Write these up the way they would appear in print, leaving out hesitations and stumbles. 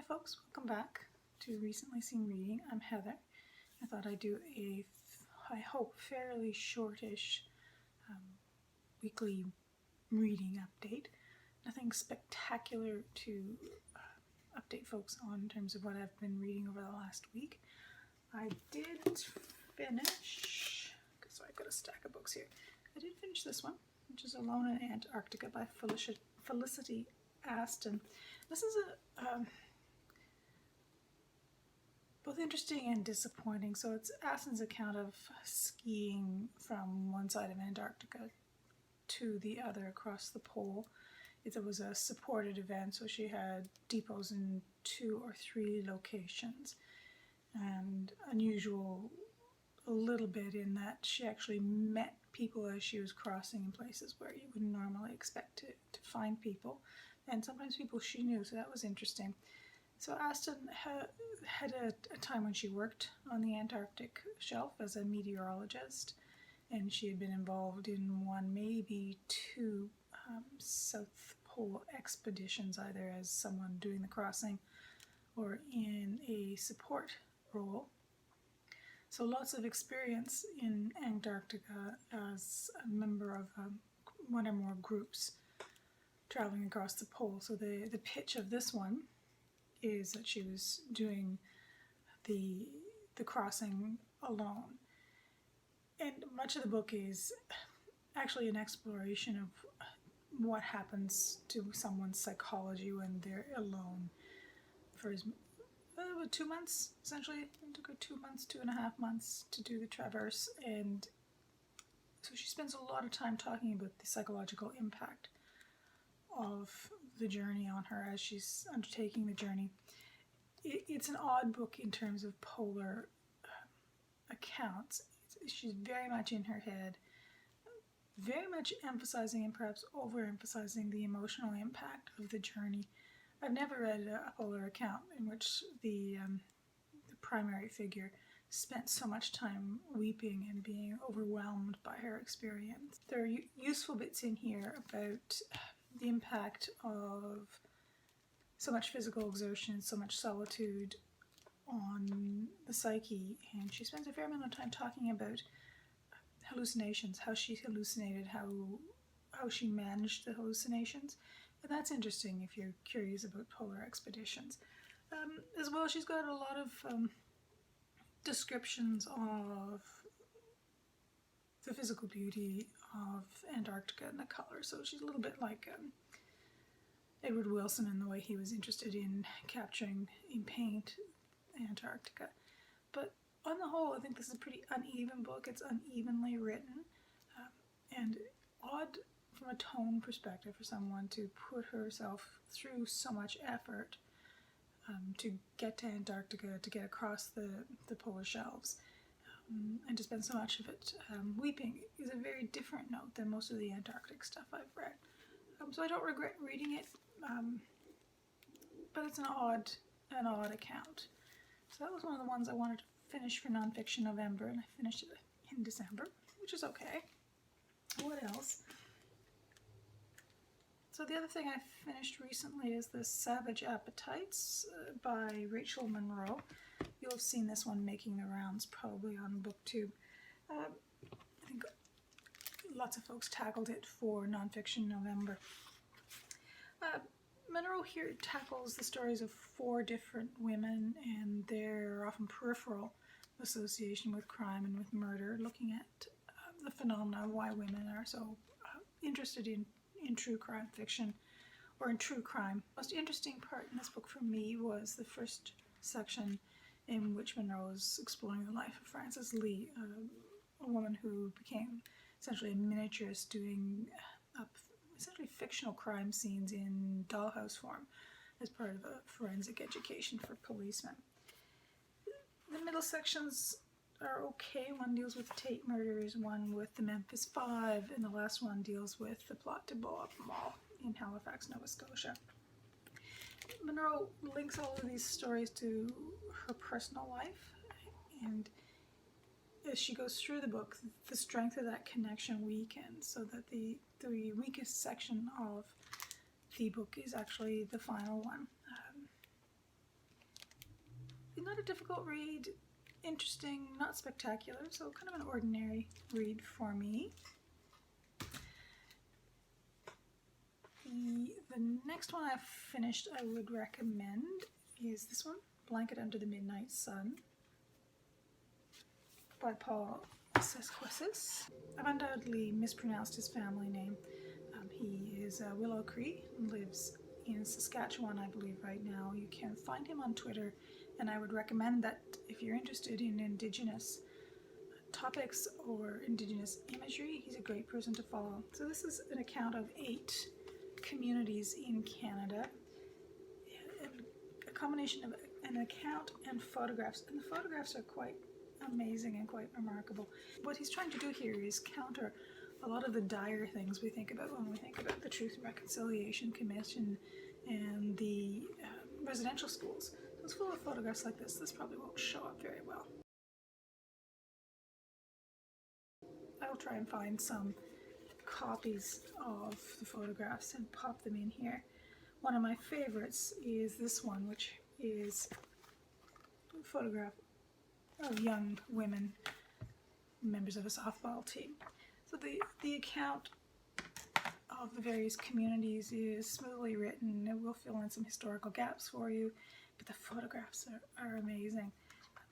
folks, welcome back to Recently Seen Reading. I'm Heather. I thought I'd do a, I hope, fairly shortish weekly reading update. Nothing spectacular to update folks on in terms of what I've been reading over the last week. I did finish, so I've got a stack of books here. I did finish this one, which is Alone in Antarctica by Felicity Aston. This is a both interesting and disappointing. So it's Aston's account of skiing from one side of Antarctica to the other across the pole. It was a supported event, so she had depots in 2 or 3 locations, and unusual a little bit in that she actually met people as she was crossing in places where you wouldn't normally expect to find people, and sometimes people she knew, so that was interesting. So Aston had a time when she worked on the Antarctic shelf as a meteorologist, and she had been involved in 1, maybe 2 South Pole expeditions, either as someone doing the crossing or in a support role. So lots of experience in Antarctica as a member of 1 or more groups traveling across the pole. So the pitch of this one is that she was doing the crossing alone. And much of the book is actually an exploration of what happens to someone's psychology when they're alone for 2 months, essentially. It took her 2 months, 2.5 months to do the traverse, and so she spends a lot of time talking about the psychological impact of the journey on her as she's undertaking the journey. It's an odd book in terms of polar accounts. She's very much in her head, very much emphasizing and perhaps overemphasizing the emotional impact of the journey. I've never read a polar account in which the primary figure spent so much time weeping and being overwhelmed by her experience. There are useful bits in here about the impact of so much physical exertion, so much solitude on the psyche, and she spends a fair amount of time talking about hallucinations, how she hallucinated, how she managed the hallucinations, and that's interesting if you're curious about polar expeditions. As well, she's got a lot of descriptions of the physical beauty of Antarctica and the color, so she's a little bit like Edward Wilson in the way he was interested in capturing in paint Antarctica. But on the whole, I think this is a pretty uneven book. It's unevenly written, and odd from a tone perspective for someone to put herself through so much effort to get to Antarctica, to get across the polar shelves, and to spend so much of it weeping is a very different note than most of the Antarctic stuff I've read. So I don't regret reading it, but it's an odd account. So that was one of the ones I wanted to finish for Nonfiction November, and I finished it in December, which is okay. What else? So the other thing I finished recently is The Savage Appetites by Rachel Monroe. You'll have seen this one making the rounds probably on BookTube. I think lots of folks tackled it for Nonfiction November. Monroe here tackles the stories of 4 different women and their often peripheral association with crime and with murder, looking at the phenomena of why women are so interested in true crime fiction, or in true crime. The most interesting part in this book for me was the first section in which Monroe is exploring the life of Frances Lee, a woman who became essentially a miniaturist doing essentially fictional crime scenes in dollhouse form as part of a forensic education for policemen. The middle sections are okay. One deals with the Tate murders, one with the Memphis 5, and the last one deals with the plot to blow up a mall in Halifax, Nova Scotia. Monroe links all of these stories to her personal life, and as she goes through the book, the strength of that connection weakens, so that the weakest section of the book is actually the final one. not a difficult read, interesting, not spectacular, so kind of an ordinary read for me. The next one I've finished I would recommend is this one, Blanket Under the Midnight Sun by Paul Sesquesis. I've undoubtedly mispronounced his family name. He is Willow Cree and lives in Saskatchewan, I believe, right now. You can find him on Twitter, and I would recommend that if you're interested in Indigenous topics or Indigenous imagery, he's a great person to follow. So this is an account of 8 communities in Canada, a combination of an account and photographs, and the photographs are quite amazing and quite remarkable. What he's trying to do here is counter a lot of the dire things we think about when we think about the Truth and Reconciliation Commission and the residential schools. So it's full of photographs like this. This probably won't show up very well. I will try and find some copies of the photographs and pop them in here. One of my favorites is this one, which is a photograph of young women, members of a softball team. So the account of the various communities is smoothly written. It will fill in some historical gaps for you, but the photographs are amazing.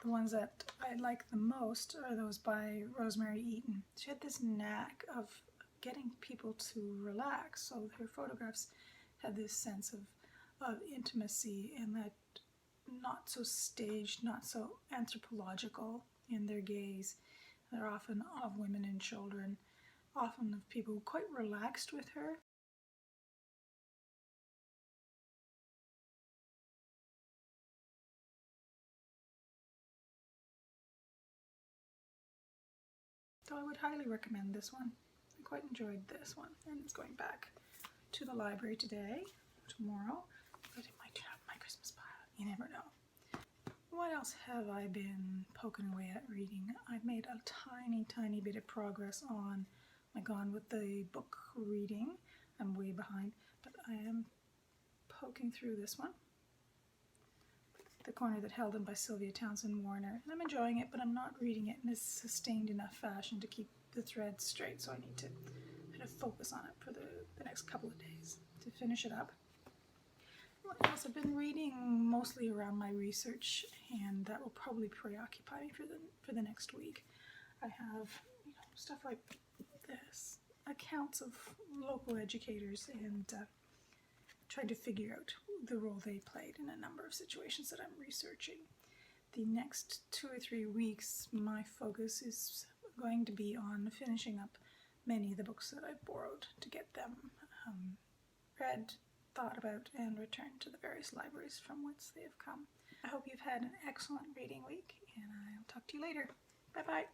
The ones that I like the most are those by Rosemary Eaton. She had this knack of getting people to relax, so her photographs had this sense of intimacy, and that not so staged, not so anthropological in their gaze. They're often of women and children, often of people quite relaxed with her. So I would highly recommend this one. I quite enjoyed this one, and it's going back to the library today, tomorrow. Put it in my Christmas pile. You never know. What else have I been poking away at reading? I've made a tiny bit of progress on my Gone with the Book reading. I'm way behind, but I am poking through this one. The Corner That Held Him by Sylvia Townsend Warner. And I'm enjoying it, but I'm not reading it in a sustained enough fashion to keep the thread straight, so I need to kind of focus on it for the next couple of days to finish it up. What else? I've been reading mostly around my research, and that will probably preoccupy me for the next week. I have stuff like this, accounts of local educators, and trying to figure out the role they played in a number of situations that I'm researching. The next 2 or 3 weeks, my focus is going to be on finishing up many of the books that I've borrowed to get them read, thought about, and returned to the various libraries from whence they have come. I hope you've had an excellent reading week, and I'll talk to you later. Bye-bye.